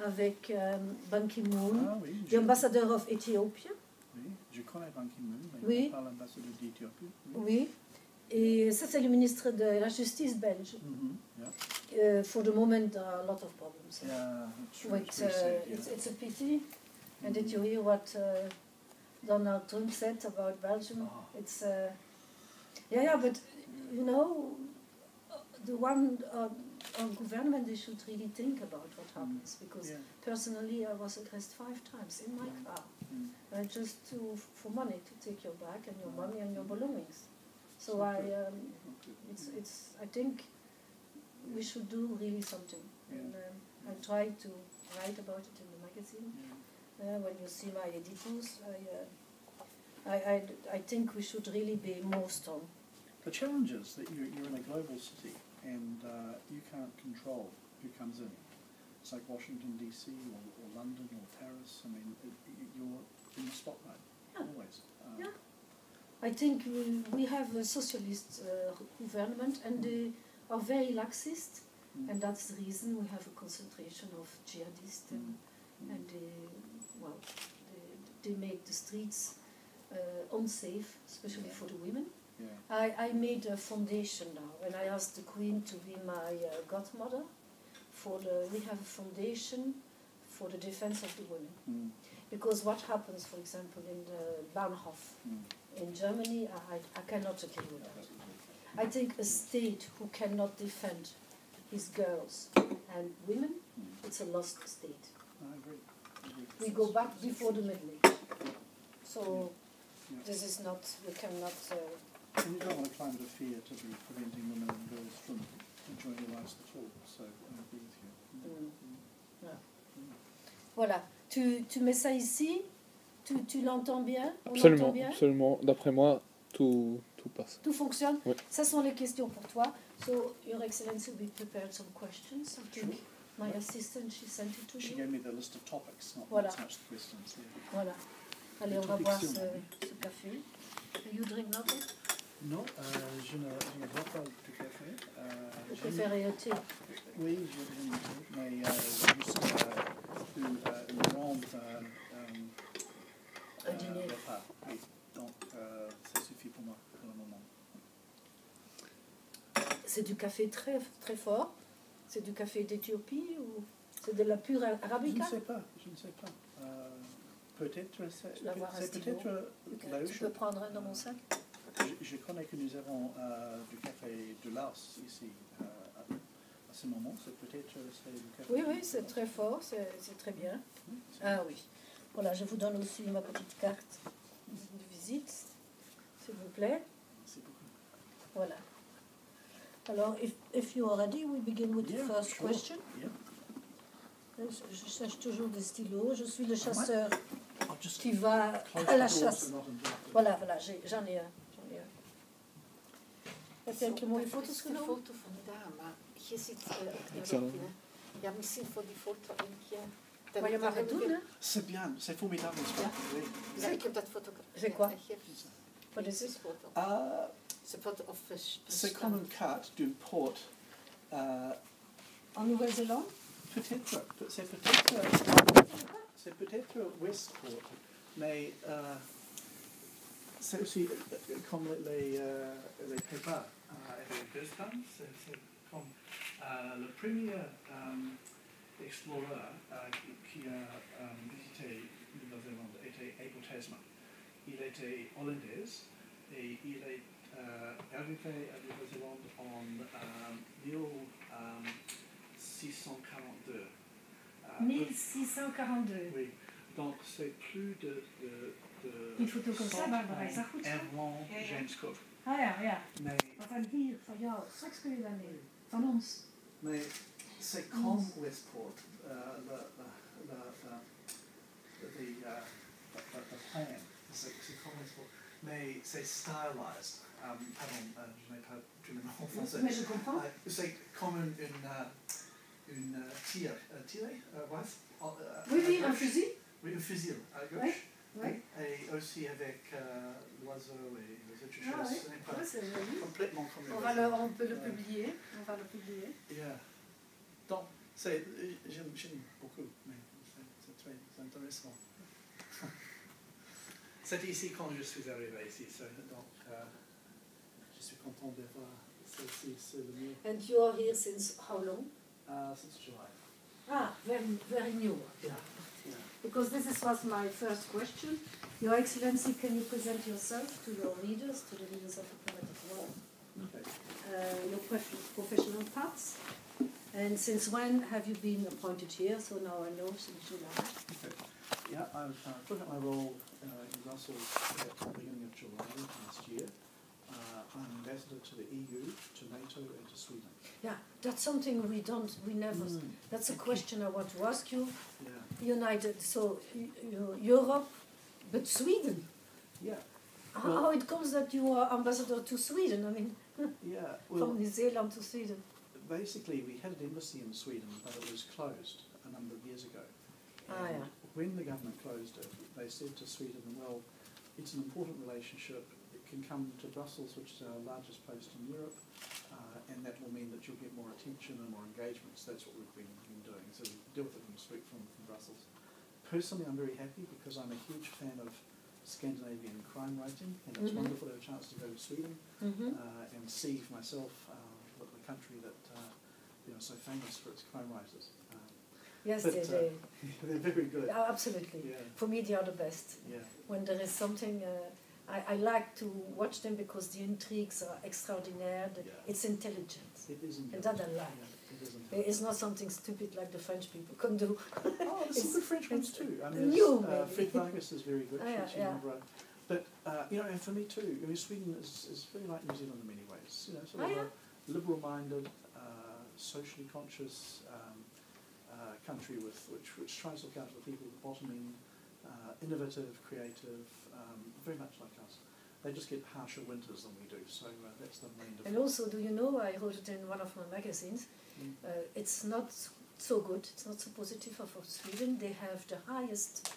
avec Ban Ki-moon, Ah oui, l'ambassadeur of Ethiopia. Oui, je connais Ban Ki-moon, mais Oui. pas l'ambassadeur d'Éthiopie. Oui. Et ça, c'est le ministre de la Justice belge. Yeah. For the moment, there are a lot of problems. Yeah, it's true. But, It's pretty sad, yeah. it's a pity. And did you hear what Donald Trump said about Belgium? Oh. It's yeah, but you know, the one our government, they should really think about what happens, because personally I was aggressed 5 times in my car, just for money, to take your bag and your money and your belongings. So I think we should do really something. And I try to write about it in the magazine. When you see my editors, I think we should really be more strong. The challenge is that you're in a global city and you can't control who comes in. It's like Washington DC or London or Paris. I mean, you're in the spotlight always. I think we have a socialist government, and they are very laxist, and that's the reason we have a concentration of jihadists, and they make the streets unsafe, especially for the women. Yeah. I made a foundation now, and I asked the Queen to be my godmother. We have a foundation for the defense of the women. Because what happens, for example, in the Bahnhof in Germany, I cannot agree with that. I think a state who cannot defend his girls and women, it's a lost state. I agree. We go back before the Middle Age. So this is not, we cannot... And you don't want a climate of fear to be preventing women and girls from enjoying their lives at all. So I agree with you. Voilà. Tu mets ça ici, tu l'entends bien? Absolument, bien? absolument. D'après moi, tout passe. Tout fonctionne? Oui. Ça sont les questions pour toi. So, Your Excellency, we prepared some questions. I think my assistant, she sent it to you. She gave me the list of topics, not so much the questions. Yeah. Voilà. Allez, on va boire ce café. Do you drink nothing? Non, je ne bois pas de café. Je préfère le thé. Oui, j'aime le thé, mais juste une grande repas. Oui, donc ça suffit pour moi pour le moment. C'est du café très, très fort? C'est du café d'Éthiopie ou c'est de la pure arabica? Je ne sais pas. Peut-être c'est peut-être là où tu peux prendre un dans mon sac? Je connais que nous avons du café de Laos ici à ce moment. C'est peut-être du café. Oui, c'est très fort, c'est très bien. Ah oui. Voilà, je vous donne aussi ma petite carte de visite, s'il vous plaît. Merci beaucoup. Voilà. Alors, if you are ready, we begin with the first question. Yeah. Je cherche toujours des stylos. Je suis le chasseur qui va à la chasse. Voilà, j'en ai un. Heb je een mooie foto's genomen? Een foto van daar, maar je ziet ja, misschien voor die foto een keer. Maar je mag het doen, hè? C'est bien, c'est formidable. Ja, ik heb dat fotografie. C'est quoi? Wat is het? C'est comme une carte d'une porte. En Nouvelle-Zélande? Peut-être, c'est peut-être Westport, mais c'est aussi comme les Pays-Bas avec Brisbane, c'est comme le premier explorer qui a visité Nouvelle-Zélande était Abel Tasman. Il était hollandais et il est arrivé à Nouvelle-Zélande en 1642. 1642. Oui, donc c'est plus de une foto comme ça, Barbara, is dat goed? Avant James Cook. Ah ja. Mais, van hier, van jou, straks kun je dat nemen. Van ons. Mais c'est comme Westport, the plan, c'est comme Westport, mais c'est stylized. Pardon, je n'ai pas du nom en français. Mais je comprends. C'est comme une tire, oui, un fusil. Oui, un fusil à gauche. Oui. Et aussi avec l'oiseau et les autres choses. C'est complètement comme on peut le publier. On va le publier. Yeah. Donc, j'aime beaucoup. Mais C'est ici quand je suis arrivé ici, donc je suis content d'avoir ceci, c'est le mieux. And you are here since how long? Since July. Ah, very new. Yeah. Yeah. Because this was my first question. Your Excellency, can you present yourself to your leaders, to the leaders of diplomatic world? Okay. Your professional paths? And since when have you been appointed here? So now I know since July. Okay. Yeah, I've took up my role in Brussels at the beginning of July last year. I'm ambassador to the EU, to NATO, and to Sweden. Yeah, that's something we never. That's a question I want to ask you. Yeah. United, so Europe, but Sweden. Yeah. How it comes that you are ambassador to Sweden? I mean, yeah. Well, from New Zealand to Sweden. Basically, we had an embassy in Sweden, but it was closed a number of years ago. And when the government closed it, they said to Sweden, well, it's an important relationship. It can come to Brussels, which is our largest post in Europe, and that will mean that you'll get more attention and more engagements. That's what we've been doing. So we deal with it from Brussels. Personally, I'm very happy because I'm a huge fan of Scandinavian crime writing, and it's wonderful to have a chance to go to Sweden and see for myself the country that so famous for its crime writers. Yes, they're very good. Oh, absolutely. Yeah. For me, they are the best. Yeah. When there is something, I like to watch them because the intrigues are extraordinary. It's intelligent. It is intelligent. And that I like. Yeah, it is intelligent. It's not something stupid like the French people can do. Oh, there's some good French ones too. I mean, Fred Vargas is very good. But and for me too. I mean, Sweden is very like New Zealand in many ways. Sort of a liberal-minded, socially conscious country which tries to look after the people at the bottom end, innovative, creative, very much like us. They just get harsher winters than we do, so that's the main difference. And also, do you know, I wrote it in one of my magazines, it's not so good, it's not so positive for Sweden. They have the highest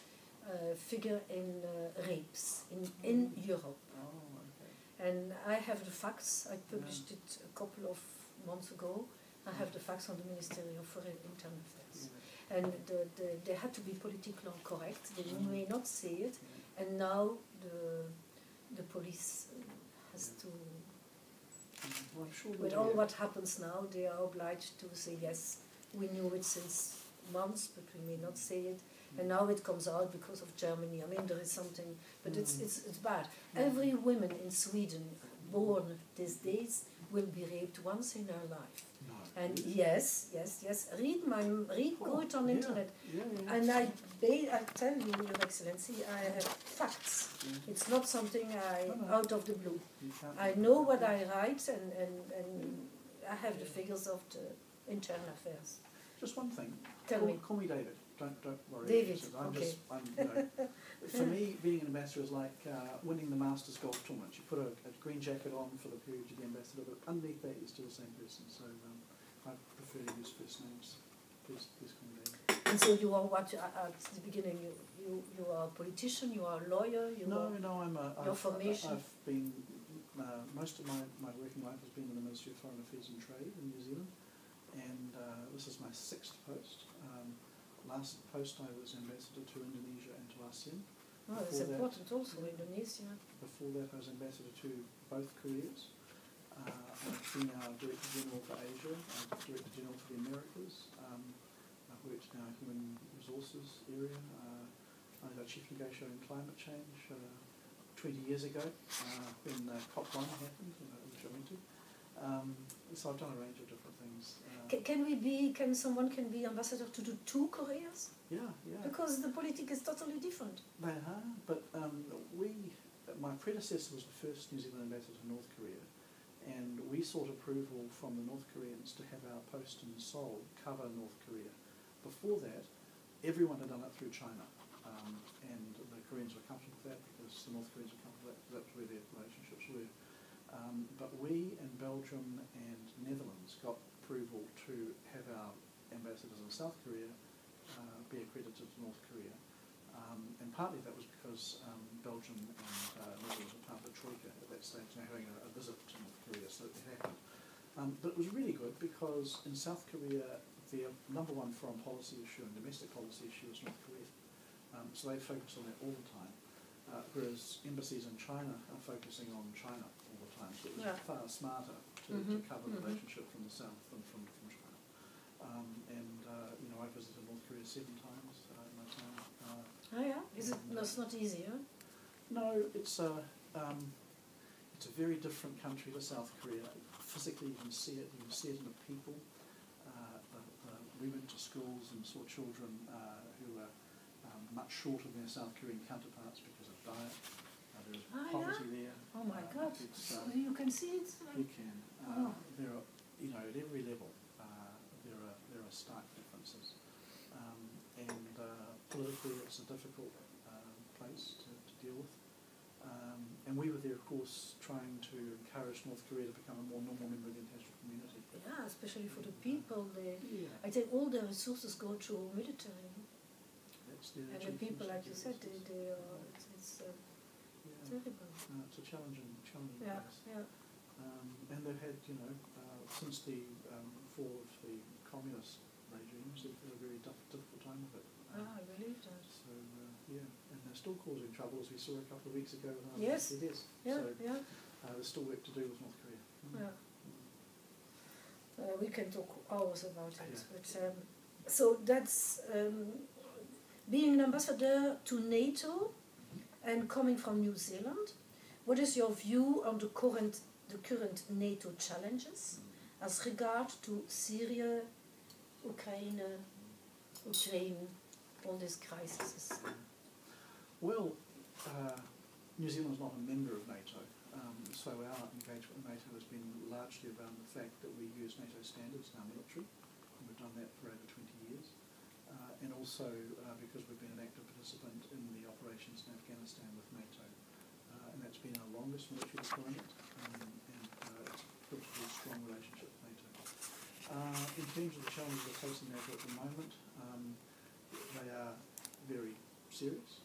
figure in rapes in Europe. Oh, okay. And I have the facts, I published it a couple of months ago. I have the facts on the Ministry of Foreign Internal Affairs. And they had to be politically correct, they may not say it, and now the police has to, well, I'm sure with all what happens now, they are obliged to say yes, we knew it since months, but we may not say it, and now it comes out because of Germany. I mean, there is something, but it's bad. Every woman in Sweden born these days will be raped once in her life. No. And yes, go it on internet. And I tell you, Your Excellency, I have facts. It's not something out of the blue. I know what I write, and I have the figures of the internal affairs. Just one thing. Call me David. Don't worry. David. For me, being an ambassador is like winning the Masters golf tournament. You put a green jacket on for the period you're the ambassador, but underneath that you're still the same person. So I prefer to use first names. Please call me David. And so you are what at the beginning? You are a politician. You are a lawyer. Your formation. I've been most of my working life has been in the Ministry of Foreign Affairs and Trade in New Zealand, and this is my 6th post. Last post I was ambassador to Indonesia and to ASEAN. Oh, it's important also, Indonesia. Before that I was ambassador to both Koreas. I've been our Director General for Asia, Director General for the Americas. I've worked in our human resources area. I was our Chief Negotiator in climate change 20 years ago when COP1 happened, which I went to. So I've done a range of different things. Can someone be ambassador to the 2 Koreas? Yeah. Because the politics is totally different. They are, but my predecessor was the first New Zealand ambassador to North Korea, and we sought approval from the North Koreans to have our post in Seoul cover North Korea. Before that, everyone had done it through China, and the Koreans were comfortable with that because the North Koreans were comfortable with that, because that's where their relationships were. But we and Belgium and Netherlands got approval to have our ambassadors in South Korea be accredited to North Korea. And partly that was because Belgium and Netherlands were part of the Troika at that stage, having a visit to North Korea, so it happened. But it was really good because in South Korea, their number one foreign policy issue and domestic policy issue is North Korea. So they focused on that all the time. whereas embassies in China are focusing on China all the time, so it was far smarter to cover the relationship from the south than from China. I visited North Korea 7 times in my time. Oh yeah, that's not easy, huh? No, it's a very different country to South Korea. Physically, you can see it in the people. We went to schools and saw children who were much shorter than their South Korean counterparts because of diet. There is poverty there. Oh my God! So you can see it. You can. There are, at every level, there are stark differences, and politically, it's a difficult place to deal with. And we were there, of course, trying to encourage North Korea to become a more normal member of the international community. Yeah, especially for the people. I think all the resources go through military. And the people, like you said, it's terrible. It's a challenging place. Yeah. And they've had, since the fall of the communist regimes, they've had a very difficult time of it. I believe that. So, and they're still causing trouble, as we saw a couple of weeks ago. Yes. It is. There's still work to do with North Korea. Yeah. We can talk hours about it. But, so that's being an ambassador to NATO and coming from New Zealand. What is your view on the current NATO challenges as regard to Syria, Ukraine, all these crises? Well, New Zealand is not a member of NATO, so our engagement with NATO has been largely around the fact that we use NATO standards in our military, and we've done that for over 20 years, and also because we've been an active participant in the operations in Afghanistan with NATO, and that's been our longest military deployment, and it's built a very strong relationship with NATO. In terms of the challenges we're facing NATO at the moment, they are very serious.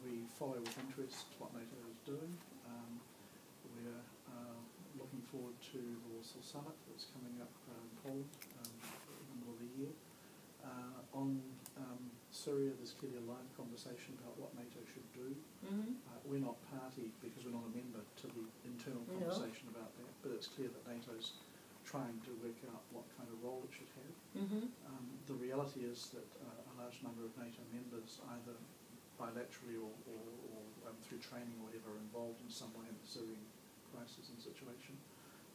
We follow with interest what NATO is doing. We're looking forward to the Warsaw Summit that's coming up in Poland in the middle of the year. On Syria, there's clearly a live conversation about what NATO should do. We're not party because we're not a member to the internal conversation about that, but it's clear that NATO's trying to work out what kind of role it should have. The reality is that a large number of NATO members, either bilaterally or through training or whatever, are involved in some way in the Syrian crisis and situation.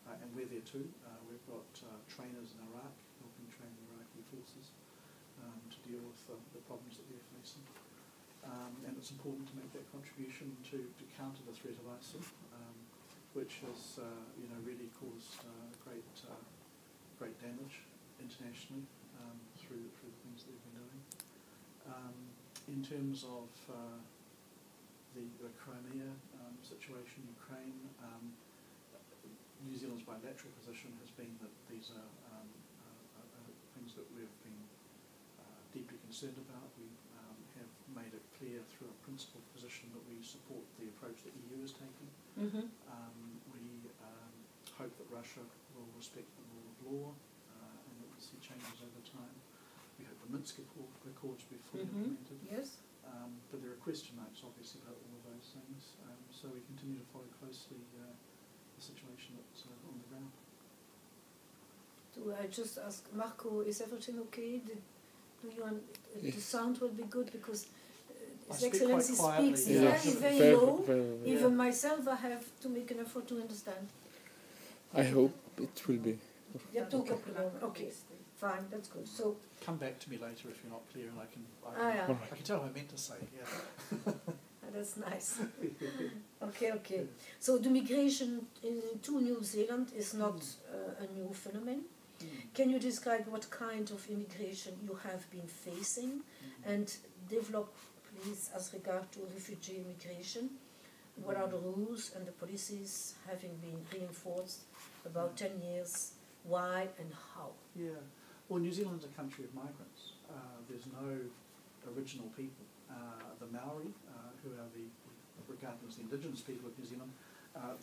And we're there too. We've got trainers in Iraq helping train the Iraqi forces to deal with the problems that they're facing. And it's important to make that contribution to counter the threat of ISIL, which has really caused great damage internationally through the things that they've been doing. In terms of the Crimea situation, Ukraine, New Zealand's bilateral position has been that these are things that we've been deeply concerned about. We have made it clear through a principled position that we support the approach that the EU is taking. We hope that Russia will respect the rule of law and that we'll see changes over time. We hope the Minsk Accords will be fully implemented. Yes. But there are question marks, obviously, about all of those things. So we continue to follow closely the situation that's on the ground. Do I just ask Marco, is everything okay? The sound will be good because His Excellency speaks very low. Even myself, I have to make an effort to understand. I hope it will be. Okay, fine, that's good. So come back to me later if you're not clear, and I can tell what I meant to say. Yeah. That's nice. Okay. So the migration to New Zealand is not a new phenomenon. Can you describe what kind of immigration you have been facing and develop, please, as regard to refugee immigration? What are the rules and the policies having been reinforced about 10 years? Why and how? Yeah. Well, New Zealand's a country of migrants. There's no original people. The Maori, who are regarded as the indigenous people of New Zealand,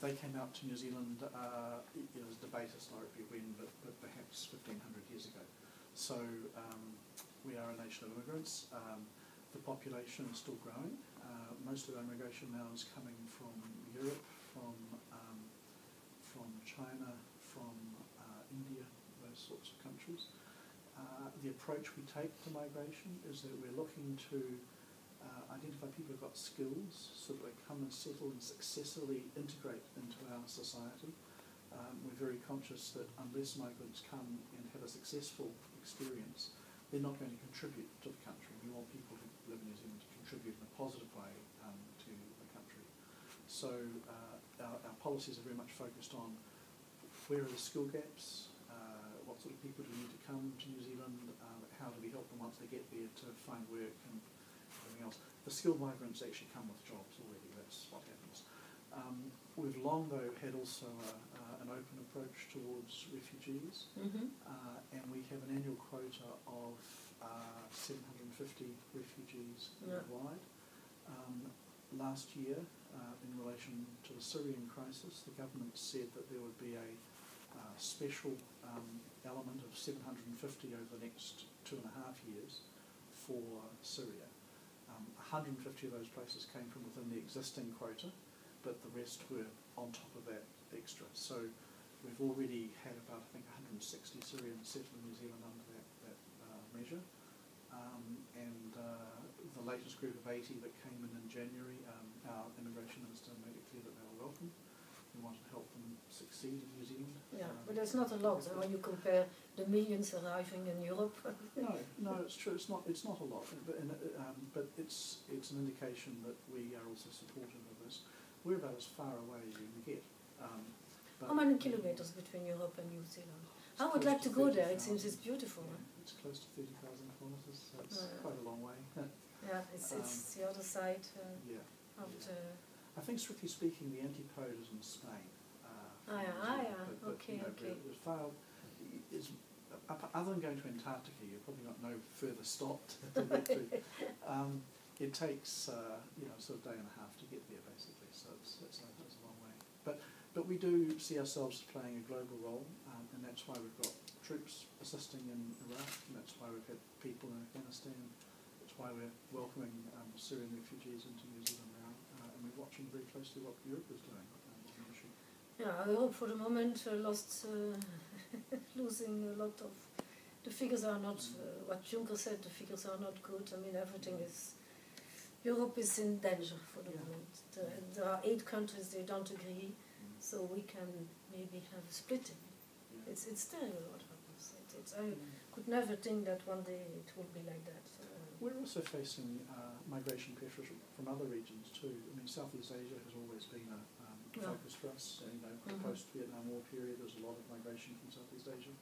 they came out to New Zealand, there's debate historically when, but perhaps 1,500 years ago. So we are a nation of immigrants. the population is still growing. Most of our migration now is coming from Europe, from China, from India, those sorts of countries. The approach we take to migration is that we're looking to identify people who've got skills so that they come and settle and successfully integrate into our society. We're very conscious that unless migrants come and have a successful experience, they're not going to contribute to the country. We want people who live in New Zealand to contribute in a positive way to the country. So our policies are very much focused on where are the skill gaps, what sort of people do we need to come to New Zealand, how do we help them once they get there to find work and everything else. The skilled migrants actually come with jobs already, that's what happens. We've long though had also an open approach towards refugees, and we have an annual quota of 750 refugees worldwide. Last year, in relation to the Syrian crisis, the government said that there would be a special element of 750 over the next 2.5 years for Syria. 150 of those places came from within the existing quota, but the rest were on top of that extra. So we've already had about, I think, 160 Syrians settled in New Zealand under that measure. And the latest group of 80 that came in January, our immigration minister made it clear that they were welcome. We want to help them succeed in New Zealand. Yeah, but that's not a lot when you compare the millions arriving in Europe. No, it's true. It's not a lot, but it's an indication that we are also supportive of this. We're about as far away as you can get. How many kilometers between Europe and New Zealand? I would like to go there. It seems it's beautiful. Yeah, it's close to 30,000 kilometres, so it's quite a long way. Yeah, it's the other side of the... I think, strictly speaking, the antipode is in Spain. Okay. As far is, other than going to Antarctica, you've probably got no further stop to get to. It takes sort of day and a half to get there, basically. So it's a long way. But we do see ourselves playing a global role, and that's why we've got troops assisting in Iraq, and that's why we've had people in Afghanistan. That's why we're welcoming Syrian refugees into New Zealand now, and we're watching very closely what Europe is doing. Yeah, Europe for the moment losing a lot of... The figures are not, what Juncker said, the figures are not good. I mean, everything is... Europe is in danger for the moment. There are 8 countries, they don't agree, so we can maybe have a splitting. It's terrible what happens. I could never think that one day it would be like that. We're also facing migration pressures from other regions too. I mean, Southeast Asia has always been a focus for us. The post-Vietnam War period, there was a lot of migration from Southeast Asia.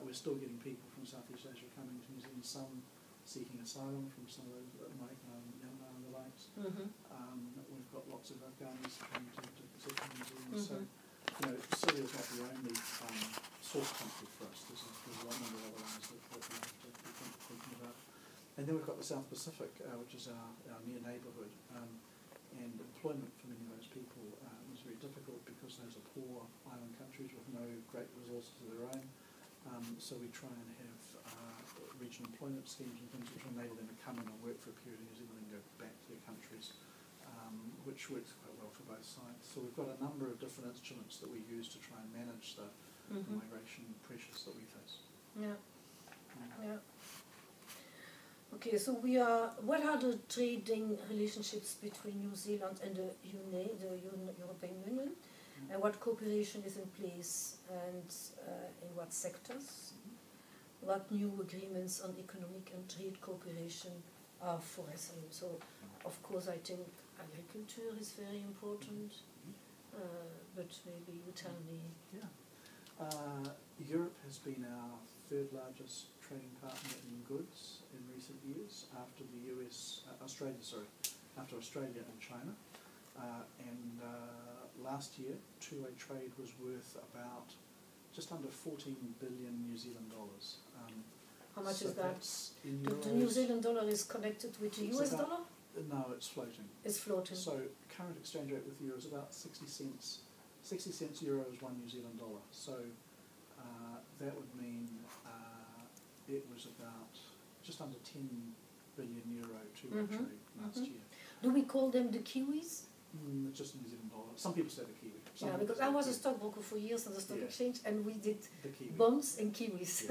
We're still getting people from Southeast Asia coming to New Zealand, some seeking asylum from some of those like Myanmar and the likes. We've got lots of Afghans coming to settle in New Zealand. So, Syria is not the only source country for us. There's a lot of other ones that we have to be thinking about. And then we've got the South Pacific, which is our near neighbourhood. And employment for many of those people was very difficult because those are poor island countries with no great resources of their own. So we try and have regional employment schemes and things which enable them to come in and work for a period in New Zealand and go back to their countries, which works quite well for both sides. So we've got a number of different instruments that we use to try and manage the migration pressures that we face. Yeah. Okay, so what are the trading relationships between New Zealand and the European Union, and what cooperation is in place, and in what sectors? What new agreements on economic and trade cooperation are forthcoming? So, of course, I think agriculture is very important, but maybe you tell me. Europe has been our 3rd largest trading partner in goods in recent years, after after Australia and China. And last year, two-way trade was worth about just under 14 billion New Zealand dollars. How much is that? The New Zealand dollar is connected with the US dollar? No, it's floating. It's floating. So current exchange rate with the euro is about 60 cents. 60 cents euro is 1 New Zealand dollar. So that would mean it was about just under 10 billion euro two-way trade last year. Do we call them the Kiwis? It's just New Zealand dollar. Some people say the Kiwi. Some Yeah, people because say I was the a stockbroker for years on the stock Yeah. exchange, and we did the Kiwi. bonds and Kiwis.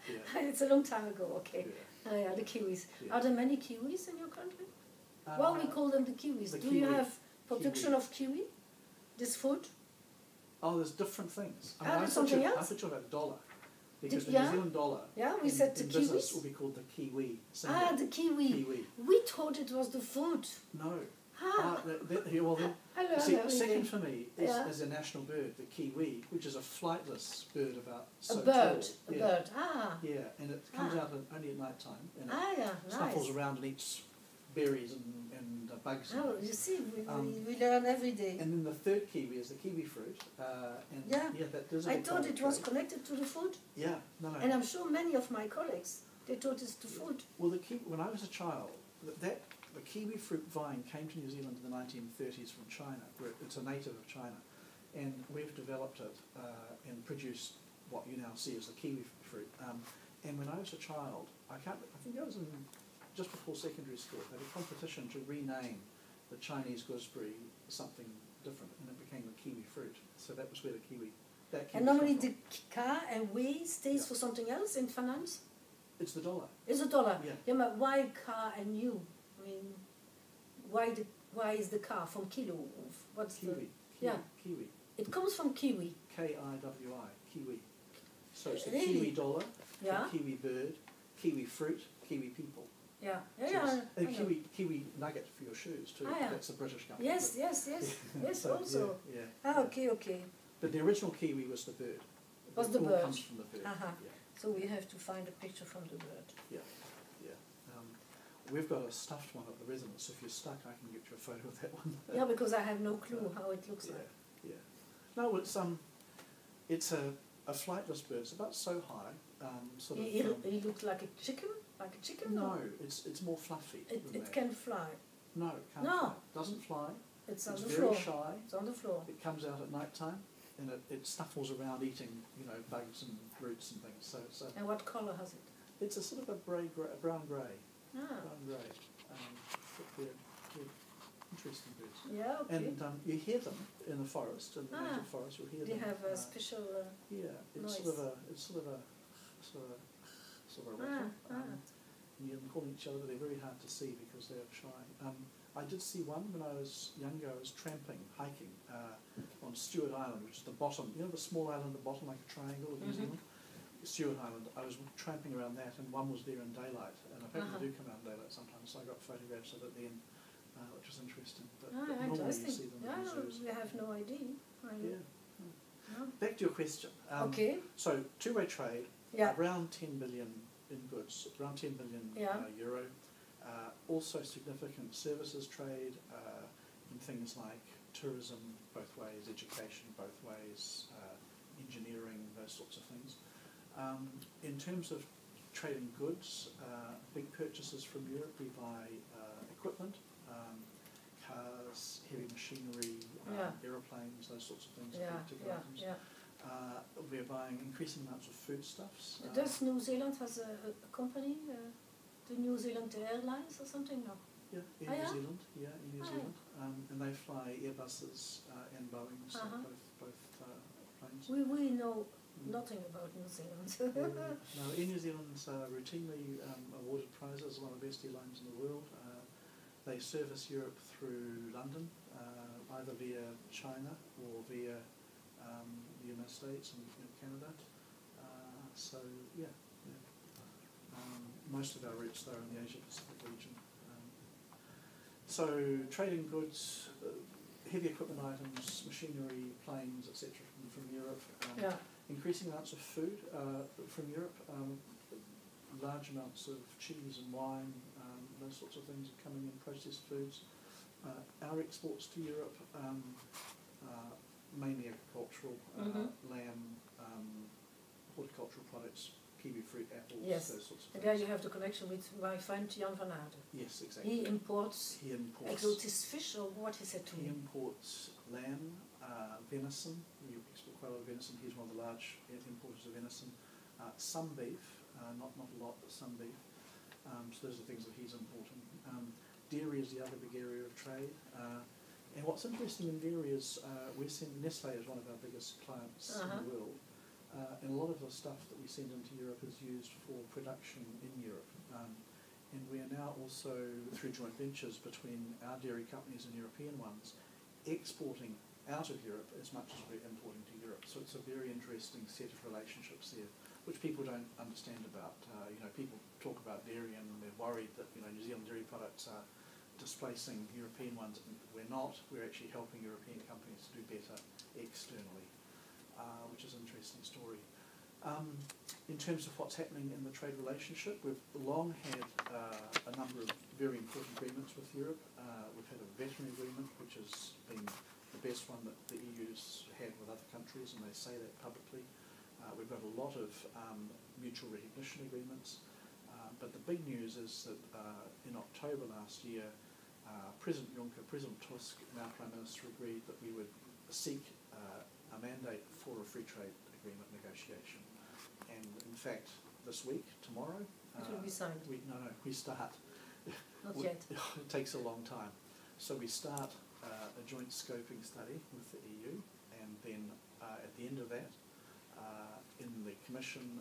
Yeah. It's a long time ago, okay. Yeah. Oh, yeah, the Kiwis. Yeah. Are there many Kiwis in your country? Well, we call them the Kiwis. the Do you kiwi- have production kiwi. of kiwi? This food? Oh, there's different things. I there's thought something you, I else? thought you about dollar. Because the Yeah. New Zealand dollar Yeah, we said the in business Kiwis. will be called the Kiwi. Ah, the kiwi. Kiwi. We thought it was the food. No. Ah. Well then, Hello, see, hello, second Elaine. for me is, Yeah. is a national bird, the kiwi, which is a flightless bird about A so bird. tall. A Yeah. bird. Ah. Yeah, and it comes Ah. out only at night time, and it Ah, yeah, snuffles nice. around and eats berries and bugs. And Oh, things. you see, Um, we learn every day. And then the third kiwi is the kiwi fruit, and Yeah. that does. I thought it was connected to the food, Yeah, no. and I'm sure many of my colleagues, they thought it's the food. Well, when I was a child, the kiwi fruit vine came to New Zealand in the 1930s from China. Where it's a native of China, and we've developed it and produced what you now see as the kiwi fruit. And when I was a child, I think I was in just before secondary school. They had a competition to rename the Chinese gooseberry something different, and it became the kiwi fruit. So that was where the kiwi. That kiwi And normally come the from. K and W stays Yeah. for something else in finance. It's the dollar. It's a dollar. Yeah. But why K and U? I mean, why is the K from kilo? What's Kiwi. the? Yeah. Kiwi. It comes from kiwi. Kiwi. Kiwi. So it's the Really? kiwi dollar, Yeah. the kiwi bird, kiwi fruit, kiwi people. Yeah. So Yeah. it's- I and know. kiwi nugget for your shoes too. Ah, yeah. That's a British company. Yes. Yes. Yes. So, Also. Yeah. Ah. Okay. But the original kiwi was the bird. Was It the all bird. comes from the bird. Uh-huh. Yeah. So we have to find a picture from the bird. Yeah. We've got a stuffed one at the residence. So if you're stuck, I can get you a photo of that one. Yeah, because I have no clue how it looks like. Yeah. No, it's a flightless bird. It's about so high. Sort of. He looks like a chicken. Like a chicken? No, or- it's more fluffy. It than that. can fly. No, it can't No. fly. Doesn't fly. It's on It's the very floor. shy. It's on the floor. It comes out at night time, and it snuffles around eating, bugs and roots and things. So And what color has it? it's a sort of a brown grey. Ah. Brown grey. But they're interesting birds. Yeah. Okay. And you hear them in the forest, in the native forest. You'll hear They them. have a special. Yeah, it's noise. sort of a rattle. And you hear them calling each other, but they're very hard to see because they're shy. I did see one when I was younger. I was hiking on Stewart Island, which is the bottom. You know the small island at the bottom, like a triangle of New Zealand. Stewart Island. I was tramping around that, and one was there in daylight. And apparently they do come out in daylight sometimes. So I got photographs of it then, which was interesting. But normally you Interesting. see them Yeah, in zoos. we have no idea. Yeah. No. Back to your question. Okay. So two-way trade. Yeah. Around 10 billion in goods. Around 10 billion euro. Also significant services trade in things like tourism both ways, education both ways, engineering, those sorts of things. In terms of trading goods, big purchases from Europe, we buy equipment, cars, heavy machinery, aeroplanes, those sorts of things. Big ticket items. We're buying increasing amounts of foodstuffs. Does New Zealand has a company, the New Zealand Airlines or something? No. Yeah, in New Zealand. Yeah, in New Zealand. And they fly Airbuses and Boeings, both planes. We know nothing about New Zealand. No, Air New Zealand's routinely awarded prizes, one of the best airlines in the world. They service Europe through London, either via China or via the United States and Canada. So yeah. Most of our routes though are in the Asia Pacific region. So trading goods, heavy equipment items, machinery, planes, etc. from Europe. Increasing amounts of food from Europe. Large amounts of cheese and wine, those sorts of things are coming in, processed foods. Our exports to Europe, mainly agricultural, lamb, horticultural products, kiwi fruit, apples, those sorts of And things. there you have the connection with my friend Jan van Aarden. Yes, exactly. He imports exotic fish, or what he said to He me. imports lamb, venison. We export quite a lot of venison. He's one of the large importers of venison. Some beef, not a lot, but some beef. So those are things that he's importing. Dairy is the other big area of trade. And what's interesting in dairy is we're sending, Nestle is one of our biggest clients in the world. And a lot of the stuff that we send into Europe is used for production in Europe. And we are now also, through joint ventures between our dairy companies and European ones, exporting out of Europe as much as we're importing to Europe. So it's a very interesting set of relationships there, which people don't understand about. People talk about dairy and they're worried that New Zealand dairy products are displacing European ones. We're not. We're actually helping European companies to do better externally, which is an interesting story. In terms of what's happening in the trade relationship, we've long had a number of very important agreements with Europe. We've had a veterinary agreement, which has been the best one that the EU's had with other countries, and they say that publicly. We've got a lot of mutual recognition agreements. But the big news is that in October last year, President Juncker, President Tusk, and our Prime Minister agreed that we would seek a mandate for a free trade agreement negotiation. And in fact, this week, tomorrow, it will be signed. We start. Not yet. It takes a long time. So we start a joint scoping study with the EU, and then at the end of that, in the Commission,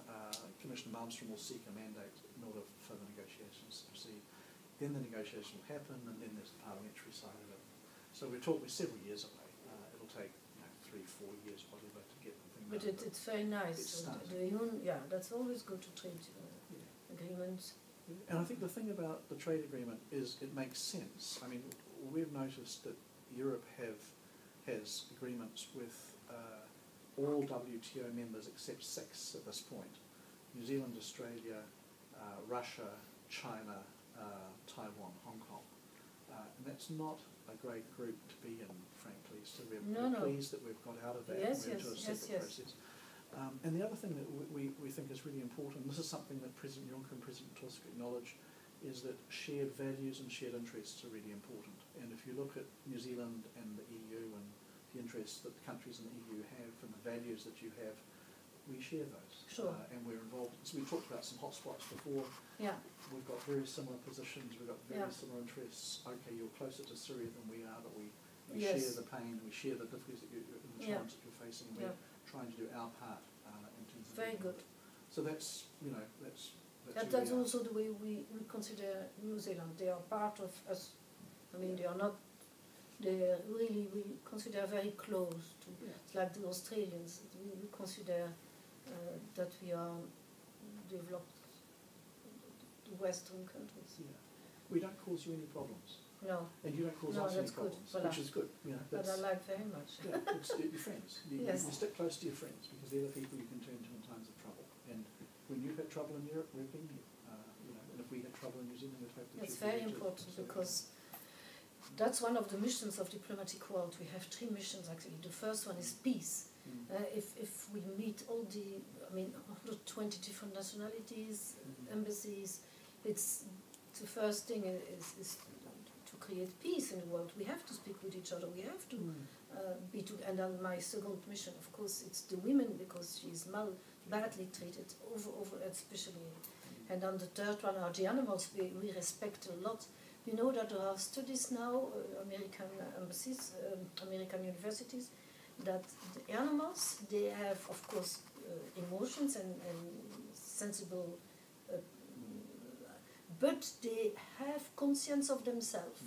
Commissioner Malmström will seek a mandate in order for the negotiations to proceed. Then the negotiation will happen, and then there's the parliamentary side of it. So we're several years away. It'll take 3-4 years whatever to get the thing But done. it's very nice. That's always good to trade agreements. And I think the thing about the trade agreement is it makes sense. I mean, we've noticed that Europe has agreements with all WTO members except 6 at this point: New Zealand, Australia, Russia, China, Taiwan, Hong Kong. And that's not a great group to be in, frankly. So we're pleased that we've got out of that and we're into a separate process. And the other thing that we think is really important, and this is something that President Juncker and President Tusk acknowledge, is that shared values and shared interests are really important. And if you look at New Zealand and the EU and the interests that the countries in the EU have and the values that you have, we share those. Sure. And we're involved. So we've talked about some hotspots before. Yeah. We've got very similar positions, we've got very similar interests. Okay, you're closer to Syria than we are, but we share the pain, we share the difficulties and the challenges that you're facing, and we're trying to do our part in terms of... Very good. So that's That's also the way we consider New Zealand. They are part of us. I mean, they are not... we consider very close to... It's like the Australians. We consider that we are developed the Western countries. Yeah. We don't cause you any problems. No. And you don't cause us any problems, which is good. But I like very much. Yeah, it's your friends. You stick close to your friends because they're the people you can turn to in times of trouble. And when you've had trouble in Europe, we've been here. And if we had trouble in New Zealand, we'd hope that it's very important because that's one of the missions of Diplomatic World. We have 3 missions actually. The first one is peace. If we meet all 120 different nationalities, embassies, it's the first thing is to create peace in the world. We have to speak with each other. We have to be together. And then my second mission, of course, it's the women because she's badly treated over especially. And then the third one are the animals. We respect a lot. You know that there are studies now, American embassies, American universities, that the animals, they have, of course, emotions and sensible, but they have conscience of themselves.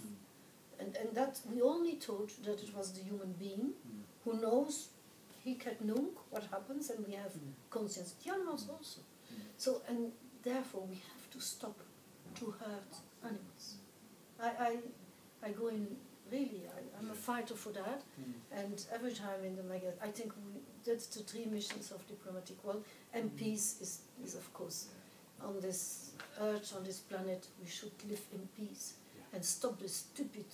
And that we only thought that it was the human being who knows, he can know what happens, and we have conscience. The animals also. So, and therefore we have to stop to hurt animals. I go in, really, I'm a fighter for that, and every time in the magazine, I think that's the 3 missions of Diplomatic World, and peace is of course, on this earth, on this planet, we should live in peace, and stop the stupid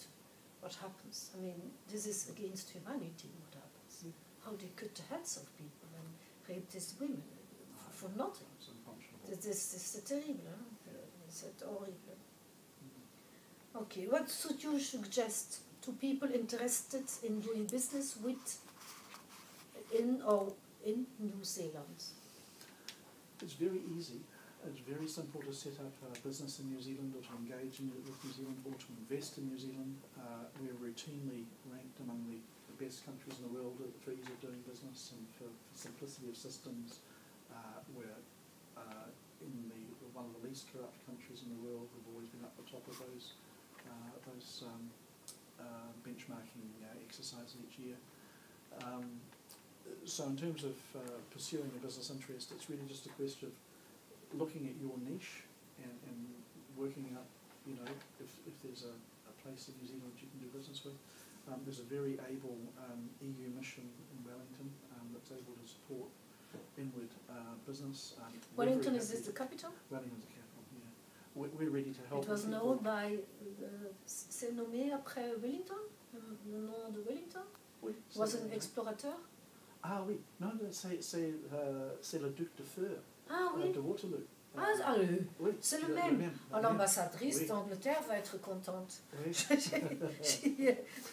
what happens. I mean, this is against humanity, what happens. How they cut the heads of people and rape these women for nothing. This is terrible, it's horrible. Okay, what should you suggest to people interested in doing business in New Zealand? It's very easy. It's very simple to set up a business in New Zealand or to engage with New Zealand or to invest in New Zealand. We're routinely ranked among the best countries in the world for ease of doing business and for simplicity of systems. We're one of the least corrupt countries in the world. We've always been up the top of those benchmarking exercises each year. So in terms of pursuing a business interest, it's really just a question of looking at your niche and working out, if there's a place in New Zealand you can do business with. There's a very able EU mission in Wellington that's able to support inward business. Wellington, is this the capital? Wellington's the capital, yeah. We're ready to help. It was known by, c'est nommé après Wellington, le nom de Wellington? Oui, was an explorateur? Ah oui, non, c'est le duc de Feu de Waterloo. Oui, c'est le même. L'ambassadrice d'Angleterre va être contente. Oui.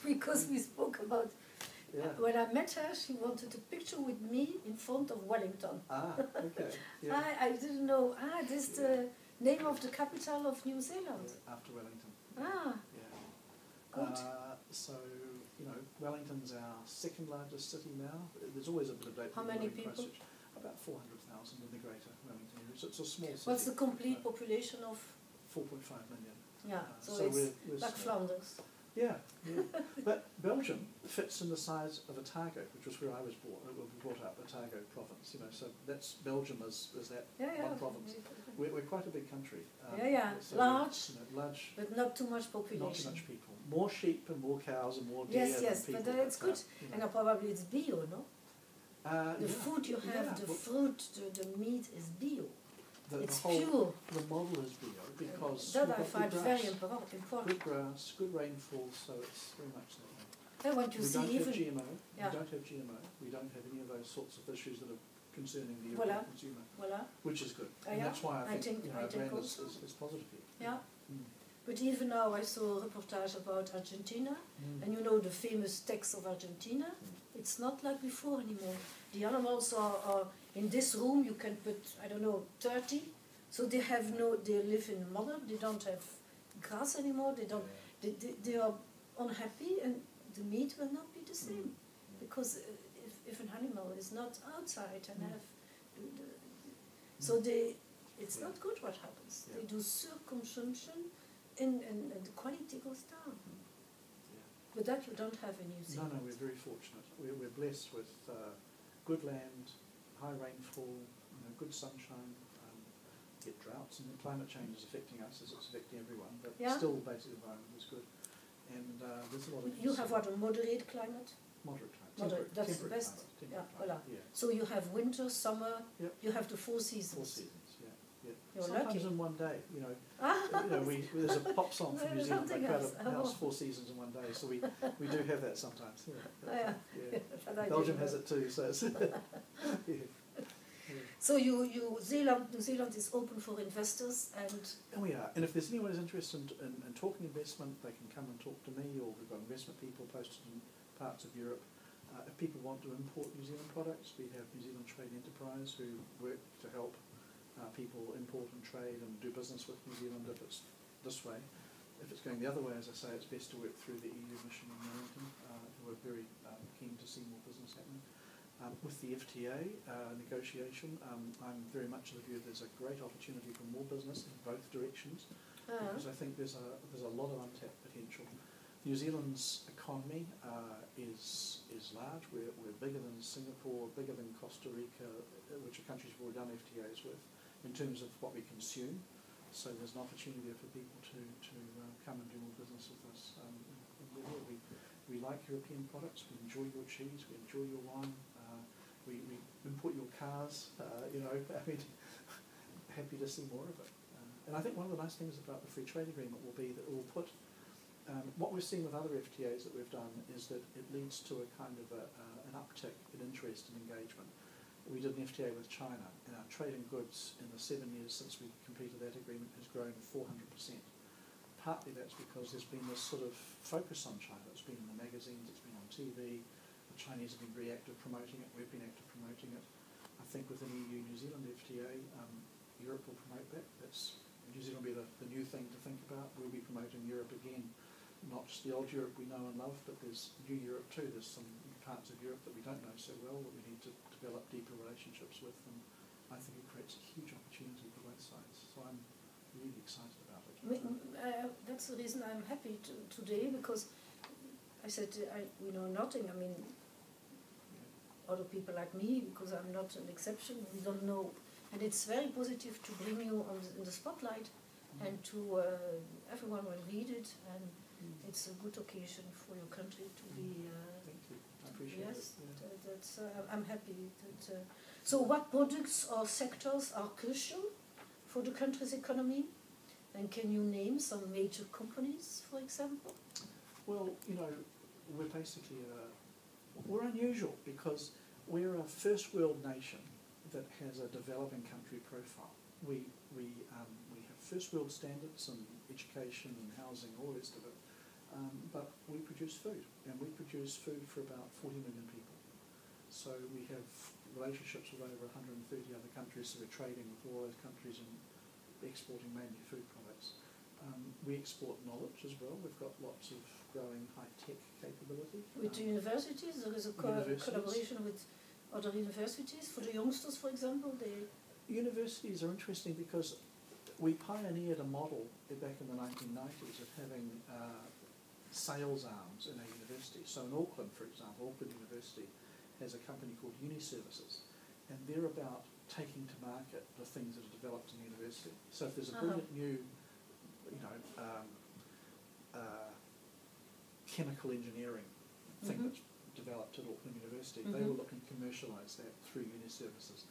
Because we spoke about... When I met her, she wanted a picture with me in front of Wellington. Ah, okay. Yeah. I didn't know. This is the name of the capital of New Zealand. After Wellington. Ah, yeah. Good. So, Wellington's our second largest city now. There's always a bit of data. How many people? About 400,000 in the greater Wellington area. So it's a small city. What's the complete population of? 4.5 million. Yeah, so it's we're like Flanders. Yeah. But Belgium fits in the size of Otago, which was where I was brought up, Otago province. So that's Belgium as that one province. We're quite a big country. So large, but not too much population. Not too much people. More sheep and more cows and more deer. Yes, than but people, it's good. And probably it's bio, no? The food you have, the fruit, the meat is bio. It's pure. The model is bio because that I find very important. Good grass, good rainfall, so it's very much that way. I want to see even... GMO. We don't have GMO. We don't have any of those sorts of issues that are concerning the European consumer, which is good. And that's why I think our brand is positive here. Yeah. But even now I saw a reportage about Argentina, and the famous text of Argentina. It's not like before anymore. The animals are in this room. You can put 30. So they live in mother. They don't have grass anymore. They are unhappy, and the meat will not be the same because if an animal is not outside and it's not good what happens. They do surconsumption, and the quality goes down. But that you don't have in New Zealand. No, we're very fortunate. We're blessed with good land, high rainfall, good sunshine. Get droughts, and the climate change is affecting us as it's affecting everyone. But still, the basic environment is good. And there's a lot of. You have what, a moderate climate? Moderate climate. Moderate. That's the best. Climate. Yeah. So you have winter, summer. You have the 4 seasons. 4 seasons. You're sometimes lucky. in one day, there's a pop song from New Zealand. They try to announce 4 seasons in one day, so we do have that sometimes. Belgium has it too, so it's So New Zealand is open for investors, and we are. And if there's anyone who's interested in talking investment, they can come and talk to me, or we've got investment people posted in parts of Europe. If people want to import New Zealand products, we have New Zealand Trade Enterprise who work to help people import and trade and do business with New Zealand if it's this way. If it's going the other way, as I say, it's best to work through the EU mission in Wellington, who are very keen to see more business happening. With the FTA negotiation, I'm very much of the view there's a great opportunity for more business in both directions, because I think there's a lot of untapped potential. New Zealand's economy is large. We're bigger than Singapore, bigger than Costa Rica, which are countries we've already done FTAs with, in terms of what we consume. So there's an opportunity there for people to come and do more business with us. We like European products. We enjoy your cheese. We enjoy your wine. We import your cars. Happy to see more of it. And I think one of the nice things about the free trade agreement will be that it will put what we've seen with other FTAs that we've done is that it leads to a kind of an uptick in interest and engagement. We did an FTA with China, and our trade in goods in the 7 years since we completed that agreement has grown 400%. Partly that's because there's been this sort of focus on China. It's been in the magazines, it's been on TV. The Chinese have been very active promoting it. We've been active promoting it. I think with an EU-New Zealand FTA, Europe will promote that. That's New Zealand will be the new thing to think about. We'll be promoting Europe again, not just the old Europe we know and love, but there's new Europe too. There's some parts of Europe that we don't know so well that we need to develop deeper relationships with, and I think it creates a huge opportunity for both sides. So I'm really excited about it. That's the reason I'm happy today, because I said we know nothing. I mean, other people like me, because I'm not an exception, we don't know. And it's very positive to bring you in the spotlight, and to everyone will read it, and it's a good occasion for your country to be. Thank you. I appreciate it. Yeah. That's. I'm happy. So, what products or sectors are crucial for the country's economy? And can you name some major companies, for example? Well, we're basically we're unusual because we're a first world nation that has a developing country profile. We have first world standards in education and housing, all the rest of it. But we produce food, and we produce food for about 40 million people. So we have relationships with over 130 other countries, so we're trading with all those countries and exporting mainly food products. We export knowledge as well. We've got lots of growing high-tech capability. With the universities, there is a collaboration with other universities for the youngsters, for example. Universities are interesting because we pioneered a model back in the 1990s of having sales arms in a university. So in Auckland, for example, Auckland University has a company called Uniservices, and they're about taking to market the things that are developed in the university. So if there's a brilliant new, chemical engineering thing that's developed at Auckland University, they will look and commercialise that through Uniservices.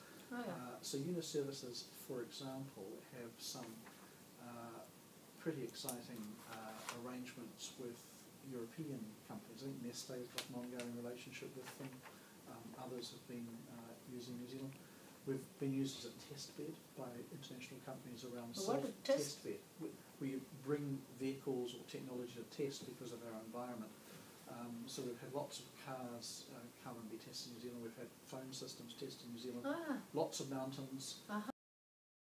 So Uniservices, for example, have some pretty exciting arrangements with European companies. I think Neste's got an ongoing relationship with them. Others have been using New Zealand. We've been used as a test bed by international companies around test bed. We bring vehicles or technology to test because of our environment. So we've had lots of cars come and be tested in New Zealand. We've had phone systems tested in New Zealand. Lots of mountains.